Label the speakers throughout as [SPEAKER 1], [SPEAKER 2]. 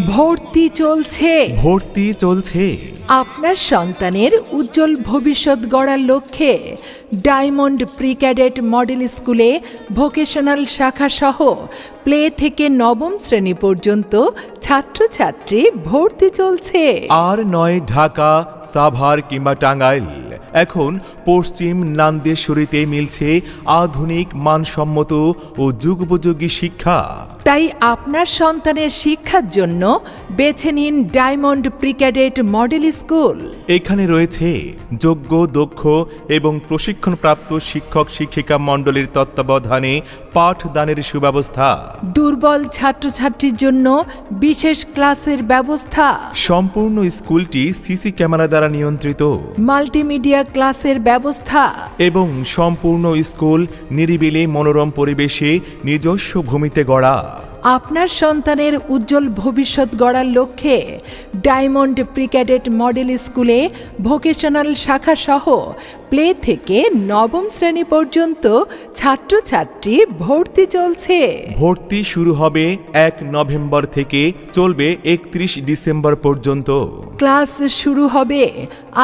[SPEAKER 1] ভর্তি চলছে।
[SPEAKER 2] ভর্তি চলছে।
[SPEAKER 1] আপনার সন্তানের উজ্জ্বল ভবিষ্যৎ গড়ার লক্ষ্যে ডায়মন্ড প্রি ক্যাডেট মডেল স্কুলে ভোকেশনাল শাখা সহ প্লে থেকে নবম শ্রেণী পর্যন্ত ছাত্রছাত্রী ভর্তি চলছে।
[SPEAKER 2] আর নয় ঢাকা, সাভার কিংবা টাঙ্গাইল, এখন পশ্চিম নান্দেশ্বরীতে মিলছে আধুনিক মানসম্মত ও যুগোপযোগী শিক্ষা।
[SPEAKER 1] তাই আপনার সন্তানের শিক্ষার জন্য বেছে নিন diamond pre cadet model school.
[SPEAKER 2] এখানে রয়েছে যোগ্য, দক্ষ এবং প্রশিক্ষণপ্রাপ্ত শিক্ষক শিক্ষিকা মণ্ডলীর তত্ত্বাবধানে পাঠদানের সুব্যবস্থা।
[SPEAKER 1] দুর্বল ছাত্রছাত্রীর জন্য বিশেষ ক্লাসের ব্যবস্থা।
[SPEAKER 2] সম্পূর্ণ স্কুলটি সিসি ক্যামেরা দ্বারা নিয়ন্ত্রিত।
[SPEAKER 1] মাল্টিমিডিয়া ক্লাসের ব্যবস্থা
[SPEAKER 2] এবং সম্পূর্ণ স্কুল নিরিবিলি মনোরম পরিবেশে নিজস্ব ভূমিতে গড়া।
[SPEAKER 1] আপনার সন্তানের উজ্জ্বল ভবিষ্যৎ গড়ার লক্ষ্যে ডায়মন্ড প্রি ক্যাডেট মডেল স্কুলে ভোকেশনাল শাখা সহ প্লে থেকে নবম শ্রেণী পর্যন্ত ছাত্রছাত্রী ভর্তি চলছে।
[SPEAKER 2] ভর্তি শুরু হবে 1 নভেম্বর থেকে, চলবে 31 ডিসেম্বর পর্যন্ত।
[SPEAKER 1] ক্লাস শুরু হবে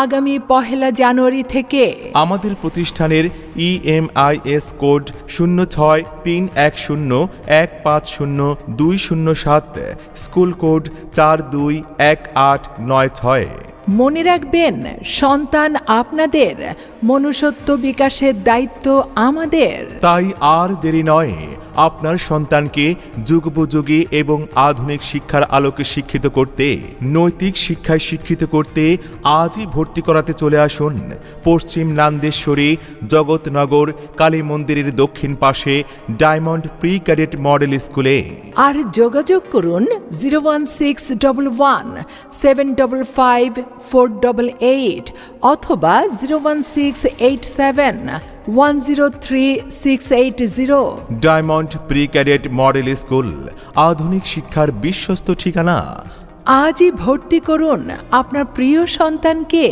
[SPEAKER 1] আগামী 1 জানুয়ারি থেকে।
[SPEAKER 2] আমাদের প্রতিষ্ঠানের EMIS কোড 06310150 স্কুল কোড 421896।
[SPEAKER 1] মনে রাখবেন, সন্তান আপনাদের, মনুষ্যত্ব বিকাশের দায়িত্ব আমাদের।
[SPEAKER 2] তাই আর দেরি নয়, আপনার সন্তানকে যুগোপযোগী এবং আধুনিক শিক্ষার আলোকে শিক্ষিত করতে, নৈতিক শিক্ষায় শিক্ষিত করতে আজই ভর্তি করাতে চলে আসুন পশ্চিম নান্দেশ্বরী জগৎনগর কালী মন্দিরের দক্ষিণ পাশে ডায়মন্ড প্রি ক্যাডেট মডেল স্কুলে।
[SPEAKER 1] আর যোগাযোগ করুন 01611755488 অথবা 01687103680।
[SPEAKER 2] Diamond pre cadet model school, আধুনিক শিক্ষার বিশ্বস্ত ঠিকানা।
[SPEAKER 1] আজই ভর্তি করুন আপনার প্রিয় সন্তানকে।